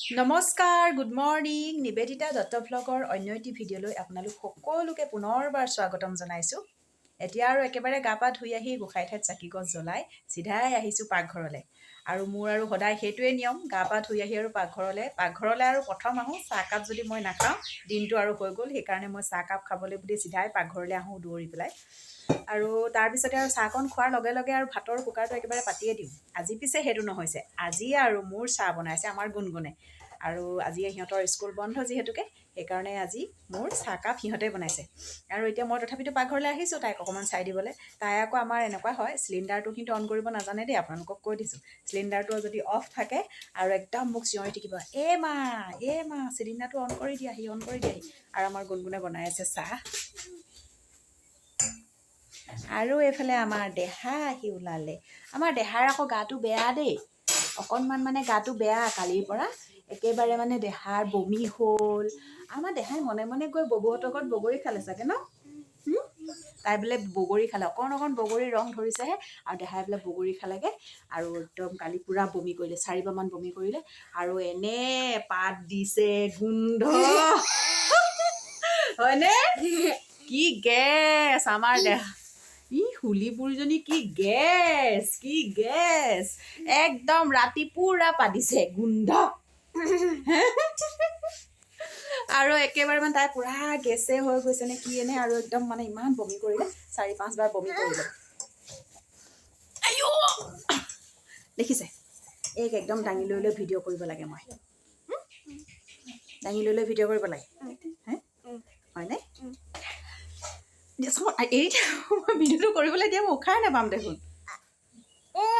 নমস্কাৰ, good morning. Nivedita Dutta ভ্লগৰ অন্য এটি ভিডিঅ'লৈ আপোনালোক সকলোকে পুনৰবাৰ স্বাগতম জনাইছোঁ। এতিয়া আৰু একেবাৰে গা পা ধুই আহি গোঁসাই ঠাইত চাকি গছ জ্বলাই চিধাই আহিছোঁ পাকঘৰলৈ। আৰু মোৰ আৰু সদায় সেইটোৱে নিয়ম, গা পা ধুই আহি আৰু পাকঘৰলৈ আৰু প্ৰথম আহোঁ। চাহকাপ যদি মই নাখাওঁ দিনটো আৰু হৈ গ'ল, সেইকাৰণে মই চাহকাপ খাবলৈ বুলি চিধাই পাকঘৰলৈ আহোঁ দৌৰি পেলাই। আৰু তাৰপিছতে আৰু চাহকণ খোৱাৰ লগে লগে আৰু ভাতৰ কুকাৰটো একেবাৰে পাতিয়ে দিওঁ। আজি পিছে সেইটো নহৈছে, আজি আৰু মোৰ চাহ বনাইছে আমাৰ গুণগুণে। আৰু আজি সিহঁতৰ স্কুল বন্ধ যিহেতুকে, সেইকাৰণে আজি মোৰ চাহকাপ সিহঁতে বনাইছে। আৰু এতিয়া মই তথাপিতো পাকঘৰলৈ আহিছোঁ তাইক অকণমান চাই দিবলৈ। তাই আকৌ আমাৰ এনেকুৱা হয়, চিলিণ্ডাৰটো কিন্তু অন কৰিব নাজানে দেই, আপোনালোকক কৈ দিছোঁ। চিলিণ্ডাৰটো যদি অফ থাকে আৰু একদম মোক চিঞৰি থাকিব, মা চিলিণ্ডাৰটো অন কৰি দিয়াহি, অন কৰি দিয়াহি। আৰু আমাৰ গুণগুণে বনাই আছে চাহ। আৰু এইফালে আমাৰ দেহা আহি ওলালে। আমাৰ দেহাৰ আকৌ গাটো বেয়া দেই, অকণমান মানে গাটো বেয়া কালিৰ পৰা। একেবাৰে মানে দেহাৰ বমি হ'ল। আমাৰ দেহাই মনে মনে গৈ ববৌহঁতৰ ঘৰত বগৰী খালে চাগে ন? তাই বোলে বগৰী খালে, অকণ বগৰী ৰং ধৰিছেহে, আৰু দেহাই বোলে বগৰী খালেগৈ। আৰু একদম কালি পূৰা বমি কৰিলে, 4বাৰমান বমি কৰিলে। আৰু এনে পাত দিছে, গোন্ধ হয়নে? কি গেছ আমাৰ দেহা। হুলি বুঢ়ীজনী কি গেছ একদম ৰাতি পুৰা পাতিছে গোন্ধ। আৰু একেবাৰে মানে তাই পুৰা গেছে হৈ গৈছে নে কি এনে, আৰু একদম মানে ইমান বমি কৰিলে, 4-5বাৰ বমি কৰিলে। দেখিছে, এইক একদম দাঙি লৈ লৈ ভিডিঅ' কৰিব লাগে। মই দাঙি লৈ লৈ ভিডিঅ' কৰিব লাগে, হে হয়নে? এই মই ভিডিঅ'টো কৰিবলৈ দিয়া মই উশাই নাপাম দেখোন।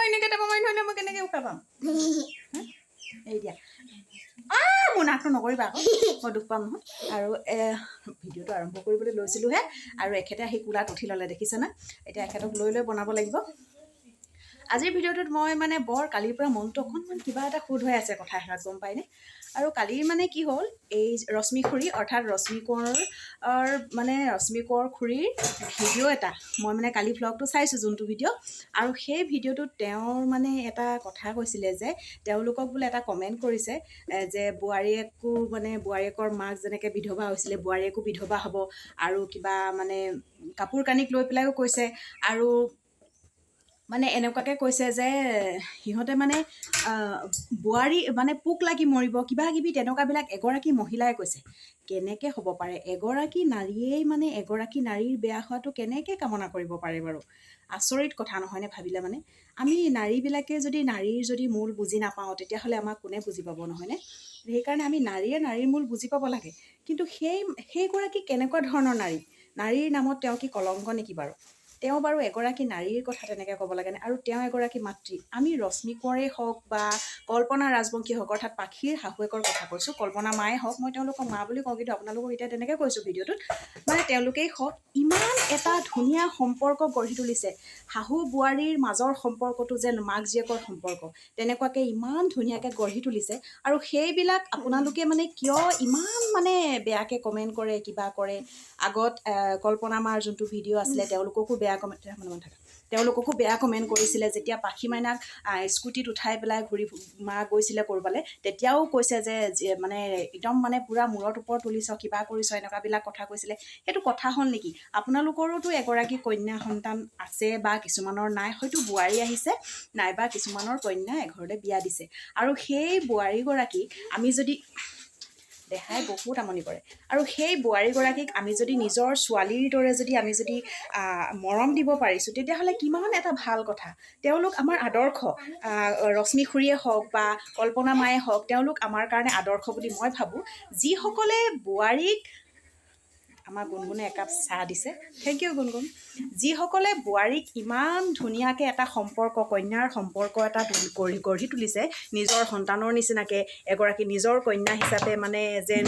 এনেকৈ টেপা মাৰি ধৰিলে মই কেনেকৈ উশাহ পাম? এই দিয়া, মোৰ নাকটো নকৰিবা আকৌ, মই দুখ পাম নহয়। আৰু ভিডিঅ'টো আৰম্ভ কৰিবলৈ লৈছিলোঁহে, আৰু এখেতে আহি কোলাত উঠি ল'লে, দেখিছেনে? এতিয়া এখেতক লৈ লৈ বনাব লাগিব। আজিৰ ভিডিঅ'টোত মই মানে বৰ কালিৰ পৰা মনটো অকণমান কিবা এটা খুদ হৈ আছে, কথা এষাৰত গম পায়নে? আৰু কালিৰ মানে কি হ'ল, এই ৰশ্মি খুৰী অৰ্থাৎ ৰশ্মি কোঁৱৰ খুৰীৰ ভিডিঅ' এটা মই মানে কালি ভ্লগটো চাইছোঁ, যোনটো ভিডিঅ'। আৰু সেই ভিডিঅ'টোত তেওঁৰ মানে এটা কথা কৈছিলে যে, তেওঁলোকক বোলে এটা কমেণ্ট কৰিছে যে বোৱাৰীয়েকৰ মাক যেনেকৈ বিধৱা হৈছিলে, বোৱাৰীয়েকো বিধৱা হ'ব। আৰু কিবা মানে কাপোৰ কানিক লৈ পেলাইও কৈছে। আৰু মানে এনেকুৱাকৈ কৈছে যে সিহঁতে মানে বোৱাৰী মানে পোক লাগি মৰিব, কিবা কিবি তেনেকুৱাবিলাক এগৰাকী মহিলাই কৈছে। কেনেকৈ হ'ব পাৰে? এগৰাকী নাৰীয়েই মানে এগৰাকী নাৰীৰ বেয়া হোৱাটো কেনেকৈ কামনা কৰিব পাৰে বাৰু? আচৰিত কথা নহয়নে ভাবিলে? মানে আমি নাৰীবিলাকে যদি নাৰীৰ যদি মূল বুজি নাপাওঁ, তেতিয়াহ'লে আমাক কোনে বুজি পাব, নহয়নে? সেইকাৰণে আমি নাৰীৰ মূল বুজি পাব লাগে। কিন্তু সেইগৰাকী কেনেকুৱা ধৰণৰ নাৰীৰ নামত তেওঁ কি কলংক নেকি বাৰু? তেওঁ বাৰু এগৰাকী নাৰীৰ কথা তেনেকৈ ক'ব লাগেনে? আৰু তেওঁ এগৰাকী মাতৃ। আমি ৰশ্মি কোঁৱৰেই হওক বা কল্পনা ৰাজবংশী হওক, অৰ্থাৎ পাখিৰ শাহুৱেকৰ কথা কৈছোঁ, কল্পনা মায়ে হওক, মই তেওঁলোকক মা বুলি কওঁ, কিন্তু আপোনালোকক এতিয়া তেনেকৈ কৈছোঁ ভিডিঅ'টোত। মানে তেওঁলোকেই হওক, ইমান এটা ধুনীয়া সম্পৰ্ক গঢ়ি তুলিছে। শাহু বোৱাৰীৰ মাজৰ সম্পৰ্কটো যেন মাক জীয়েকৰ সম্পৰ্ক, তেনেকুৱাকৈ ইমান ধুনীয়াকৈ গঢ়ি তুলিছে। আৰু সেইবিলাক আপোনালোকে মানে কিয় ইমান মানে বেয়াকৈ কমেণ্ট কৰে, কিবা কৰে? আগত কল্পনা মাৰ যোনটো ভিডিঅ' আছিলে, তেওঁলোককো বেয়া কমেণ্ট কৰিছিলে। যেতিয়া পাখি মাইনাক স্কুটিত উঠাই পেলাই মা গৈছিলে ক'ৰবালৈ, তেতিয়াও কৈছে যে মানে একদম মানে পূৰা মূৰত ওপৰত তুলিছ, কিবা কৰিছ, এনেকুৱাবিলাক কথা কৈছিলে। সেইটো কথা হ'ল নেকি? আপোনালোকৰোতো এগৰাকী কন্যা সন্তান আছে, বা কিছুমানৰ নাই, হয়তো বোৱাৰী আহিছে, নাইবা কিছুমানৰ কন্যা এঘৰলৈ বিয়া দিছে। আৰু সেই বোৱাৰীগৰাকীক আমি যদি দেহাই বহুত আমনি কৰে, আৰু সেই বোৱাৰীগৰাকীক আমি যদি নিজৰ ছোৱালীৰ দৰে যদি আমি যদি মৰম দিব পাৰিছোঁ, তেতিয়াহ'লে কিমান এটা ভাল কথা। তেওঁলোক আমাৰ আদৰ্শ। ৰশ্মি খুৰীয়ে হওক বা কল্পনা মায়ে হওক, তেওঁলোক আমাৰ কাৰণে আদৰ্শ বুলি মই ভাবোঁ। যিসকলে বোৱাৰীক, আমাৰ গুণগুণে একাপ চাহ দিছে, থেংক ইউ গুণগুণ। যিসকলে বোৱাৰীক ইমান ধুনীয়াকৈ এটা সম্পৰ্ক, কন্যাৰ সম্পৰ্ক এটা গঢ়ি তুলিছে, নিজৰ সন্তানৰ নিচিনাকৈ, এগৰাকী নিজৰ কন্যা হিচাপে, মানে যেন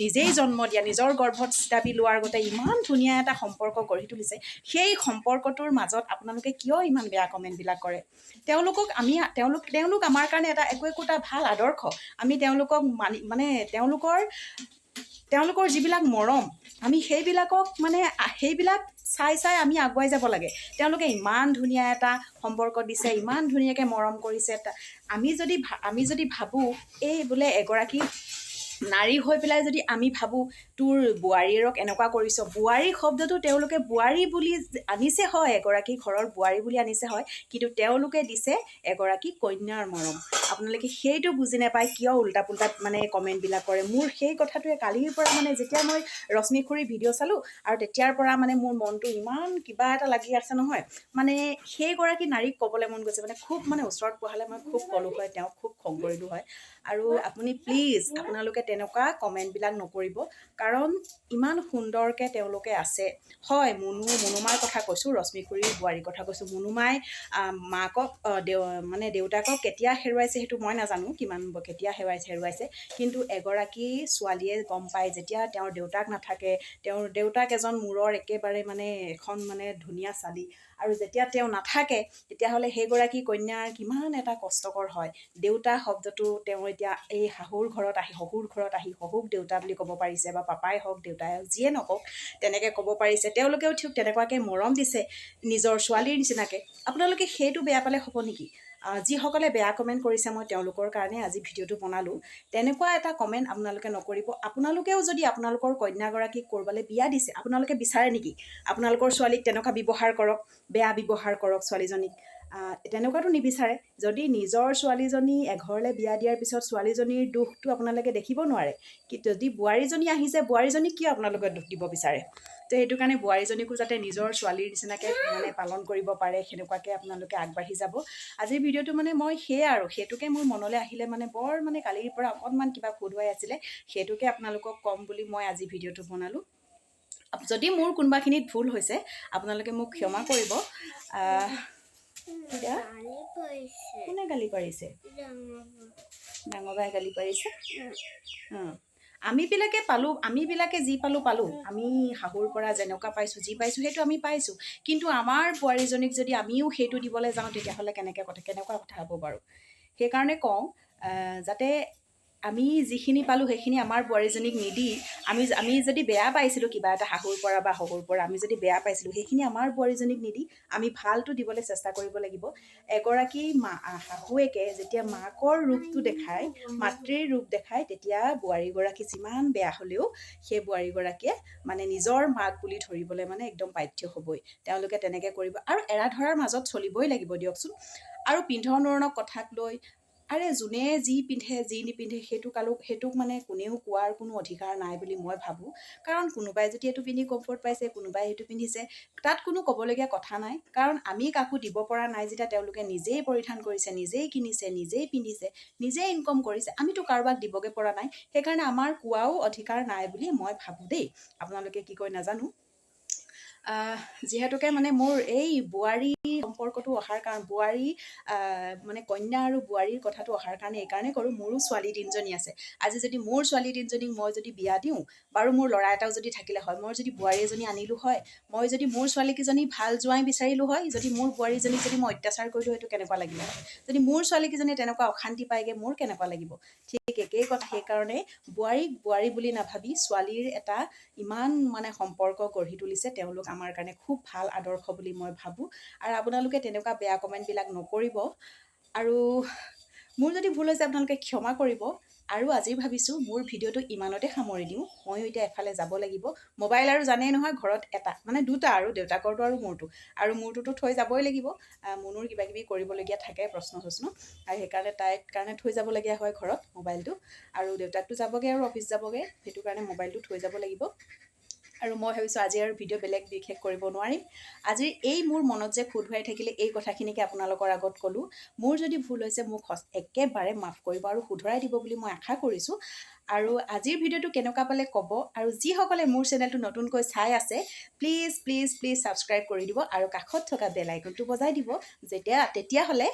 নিজেই জন্ম দিয়া, নিজৰ গৰ্ভত চিতাপি লোৱাৰ আগতে ইমান ধুনীয়া এটা সম্পৰ্ক গঢ়ি তুলিছে, সেই সম্পৰ্কটোৰ মাজত আপোনালোকে কিয় ইমান বেয়া কমেণ্টবিলাক কৰে? তেওঁলোক আমাৰ কাৰণে একো একোটা ভাল আদৰ্শ। আমি তেওঁলোকক মানে তেওঁলোকৰ যিবিলাক মৰম আমি সেইবিলাকক মানে সেইবিলাক চাই চাই আমি আগুৱাই যাব লাগে তেওঁলোকে ইমান ধুনীয়া এটা সম্পৰ্ক দিছে ইমান ধুনীয়াকৈ মৰম কৰিছে আমি যদি ভাবোঁ এই বোলে এগৰাকী নাৰী হৈ পেলাই যদি আমি ভাবোঁ তোৰ বোৱাৰীয়েৰক এনেকুৱা কৰিছ বোৱাৰী শব্দটো তেওঁলোকে বোৱাৰী বুলি আনিছে হয় এগৰাকী ঘৰৰ বোৱাৰী বুলি আনিছে হয় কিন্তু তেওঁলোকে দিছে এগৰাকী কন্যাৰ মৰম আপোনালোকে সেইটো বুজি নাপায় কিয় উল্টা পুল্টা মানে কমেণ্টবিলাক কৰে মোৰ সেই কথাটোৱে কালিৰ পৰা মানে যেতিয়া মই ৰশ্মি খুৰীৰ ভিডিঅ' চালোঁ আৰু তেতিয়াৰ পৰা মানে মোৰ মনটো ইমান কিবা এটা লাগি আছে নহয় মানে সেইগৰাকী নাৰীক ক'বলৈ মন গৈছে মানে খুব মানে ওচৰত বহালে মই খুব ক'লোঁ হয় তেওঁক খুব খং কৰিলোঁ হয় আৰু আপুনি প্লিজ আপোনালোকে তেনেকুৱা কমেণ্টবিলাক নকৰিব কাৰণ ইমান সুন্দৰকৈ তেওঁলোকে আছে হয় মুনুমাৰ কথা কৈছোঁ ৰশ্মি খুৰীৰ বোৱাৰীৰ কথা কৈছোঁ মুনুমাই মাকক মানে দেউতাকক কেতিয়া হেৰুৱাইছে সেইটো মই নাজানো কিমান কেতিয়া হেৰুৱাইছে কিন্তু এগৰাকী ছোৱালীয়ে গম পায় যেতিয়া তেওঁৰ দেউতাক নাথাকে তেওঁৰ দেউতাক এজন মূৰৰ একেবাৰে মানে এখন মানে ধুনীয়া ছোৱালী আৰু যেতিয়া তেওঁ নাথাকে তেতিয়াহ'লে সেইগৰাকী কন্যাৰ কিমান এটা কষ্টকৰ হয় দেউতা শব্দটো তেওঁ এতিয়া এই শহুৰ ঘৰত আহি শহুক দেউতা বুলি ক'ব পাৰিছে বা পাপাই হওক দেউতাই হওক যিয়ে নকওক তেনেকৈ ক'ব পাৰিছে তেওঁলোকেও ঠিক তেনেকুৱাকৈ মৰম দিছে নিজৰ ছোৱালীৰ নিচিনাকৈ আপোনালোকে সেইটো বেয়া পালে হ'ব নেকি যিসকলে বেয়া কমেণ্ট কৰিছে মই তেওঁলোকৰ কাৰণে আজি ভিডিঅ'টো বনালোঁ তেনেকুৱা এটা কমেণ্ট আপোনালোকে নকৰিব আপোনালোকেও যদি আপোনালোকৰ কন্যাগৰাকীক ক'ৰবালৈ বিয়া দিছে আপোনালোকে বিচাৰে নেকি আপোনালোকৰ ছোৱালীক তেনেকুৱা ব্যৱহাৰ কৰক বেয়া ব্যৱহাৰ কৰক ছোৱালীজনীক তেনেকুৱাতো নিবিচাৰে যদি নিজৰ ছোৱালীজনী এঘৰলৈ বিয়া দিয়াৰ পিছত ছোৱালীজনীৰ দুখটো আপোনালোকে দেখিব নোৱাৰে কি যদি বোৱাৰীজনী আহিছে বোৱাৰীজনীক কিয় আপোনালোকে দুখ দিব বিচাৰে তো সেইটো কাৰণে বোৱাৰীজনীকো যাতে নিজৰ ছোৱালীৰ নিচিনাকৈ মানে পালন কৰিব পাৰে সেনেকুৱাকৈ আপোনালোকে আগবাঢ়ি যাব আজিৰ ভিডিঅ'টো মানে মই সেইটোকে মোৰ মনলৈ আহিলে মানে বৰ মানে কালিৰ পৰা অকণমান কিবা খুদুৱাই আছিলে সেইটোকে আপোনালোকক ক'ম বুলি মই আজি ভিডিঅ'টো বনালোঁ যদি মোৰ কোনোবাখিনিত ভুল হৈছে আপোনালোকে মোক ক্ষমা কৰিব কোনে গালি পাৰিছে ডাঙৰ বাই গালি পাৰিছে আমিবিলাকে যি পালোঁ আমি শাহুৰ পৰা যেনেকুৱা পাইছোঁ যি পাইছোঁ সেইটো আমি পাইছোঁ কিন্তু আমাৰ বোৱাৰীজনীক যদি আমিও সেইটো দিবলৈ যাওঁ তেতিয়াহ'লে কেনেকুৱা কথা হ'ব বাৰু সেইকাৰণে কওঁ যাতে আমি যিখিনি পালোঁ সেইখিনি আমাৰ বোৱাৰীজনীক নিদি আমি যদি বেয়া পাইছিলোঁ কিবা এটা শাহুৰ পৰা বা শহুৰ পৰা আমি যদি বেয়া পাইছিলোঁ সেইখিনি আমাৰ বোৱাৰীজনীক নিদি আমি ভালটো দিবলৈ চেষ্টা কৰিব লাগিব এগৰাকী শাহুৱেকে যেতিয়া মাকৰ ৰূপটো দেখায় মাতৃৰ ৰূপ দেখায় তেতিয়া বোৱাৰীগৰাকী যিমান বেয়া হ'লেও সেই বোৱাৰীগৰাকীয়ে মানে নিজৰ মাক বুলি ধৰিবলৈ মানে একদম বাধ্য হ'বই তেওঁলোকে তেনেকৈ কৰিব আৰু এৰা ধৰাৰ মাজত চলিবই লাগিব দিয়কচোন আৰু পিন্ধন উৰণক কথাক লৈ আৰে যোনে যি পিন্ধে যি নিপিন্ধে সেইটোক মানে কোনেও কোৱাৰ কোনো অধিকাৰ নাই বুলি মই ভাবোঁ কাৰণ কোনোবাই যদি এইটো পিন্ধি কমফৰ্ট পাইছে কোনোবাই সেইটো পিন্ধিছে তাত কোনো ক'বলগীয়া কথা নাই কাৰণ আমি কাকো দিব পৰা নাই যেতিয়া তেওঁলোকে নিজেই পৰিধান কৰিছে নিজেই কিনিছে নিজেই পিন্ধিছে নিজেই ইনকম কৰিছে আমিতো কাৰোবাক দিবগৈ পৰা নাই সেইকাৰণে আমাৰ কোৱাও অধিকাৰ নাই বুলি মই ভাবোঁ দেই আপোনালোকে কি কয় নাজানো যিহেতুকে মানে মোৰ এই বোৱাৰী সম্পৰ্কটো অহাৰ কাৰণ বোৱাৰী মানে কন্যা আৰু বোৱাৰীৰ কথাটো অহাৰ কাৰণে এইকাৰণে কৰোঁ মোৰো ছোৱালী 3জনী আছে আজি যদি মোৰ ছোৱালী 3জনীক মই যদি বিয়া দিওঁ বাৰু মোৰ ল'ৰা এটাও যদি থাকিলে হয় মই যদি বোৱাৰী এজনী আনিলোঁ হয় মই যদি মোৰ ছোৱালীকেইজনী ভাল জোৱাই বিচাৰিলোঁ হয় যদি মোৰ বোৱাৰীজনীক যদি মই অত্যাচাৰ কৰিলোঁ সেইটো কেনেকুৱা লাগিব যদি মোৰ ছোৱালীকেইজনী তেনেকুৱা অশান্তি পায়গৈ মোৰ কেনেকুৱা লাগিব ঠিক একেই কথা সেইকাৰণে বোৱাৰীক বোৱাৰী বুলি নাভাবি ছোৱালীৰ এটা ইমান মানে সম্পৰ্ক গঢ়ি তুলিছে তেওঁলোক আমাৰ কাৰণে খুব ভাল আদৰ্শ বুলি মই ভাবোঁ আৰু আপোনালোকে তেনেকুৱা বেয়া কমেণ্টবিলাক নকৰিব আৰু মোৰ যদি ভুল হৈছে আপোনালোকে ক্ষমা কৰিব আৰু আজি ভাবিছোঁ মোৰ ভিডিঅ'টো ইমানতে সামৰি দিওঁ ময়ো এতিয়া এফালে যাব লাগিব মোবাইল আৰু জানেই নহয় ঘৰত এটা মানে দুটা আৰু দেউতাকৰটো আৰু মোৰটোতো থৈ যাবই লাগিব মুনুৰ কিবাকিবি কৰিবলগীয়া থাকে প্ৰশ্ন আৰু সেইকাৰণে তাইৰ কাৰণে থৈ যাবলগীয়া হয় ঘৰত মোবাইলটো আৰু দেউতাকটো যাবগৈ আৰু অফিচ যাবগৈ সেইটো কাৰণে মোবাইলটো থৈ যাব লাগিব আৰু মই ভাবিছোঁ আজি আৰু ভিডিঅ' বেলেগ বিশেষ কৰিব নোৱাৰিম আজি এই মোৰ মনত যে খুদুৱাই থাকিলে এই কথাখিনিকে আপোনালোকৰ আগত ক'লোঁ মোৰ যদি ভুল হৈছে মোক একেবাৰে মাফ কৰিব আৰু শুধৰাই দিব বুলি মই আশা কৰিছোঁ আৰু আজিৰ ভিডিঅ'টো কেনেকুৱা পালে ক'ব আৰু যিসকলে মোৰ চেনেলটো নতুনকৈ চাই আছে প্লিজ ছাবস্ক্ৰাইব কৰি দিব আৰু কাষত থকা বেল আইকনটো বজাই দিব তেতিয়াহ'লে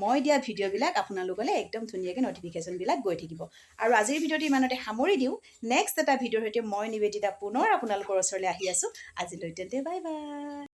মই দিয়া ভিডিঅ'বিলাক আপোনালোকলৈ একদম ধুনীয়াকৈ ন'টিফিকেশ্যনবিলাক গৈ থাকিব আৰু আজিৰ ভিডিঅ'টো ইমানতে সামৰি দিওঁ নেক্সট এটা ভিডিঅ'ৰ সৈতে মই নিবেদিতা পুনৰ আপোনালোকৰ ওচৰলৈ আহি আছোঁ আজিলৈ তেন্তে বাই বাই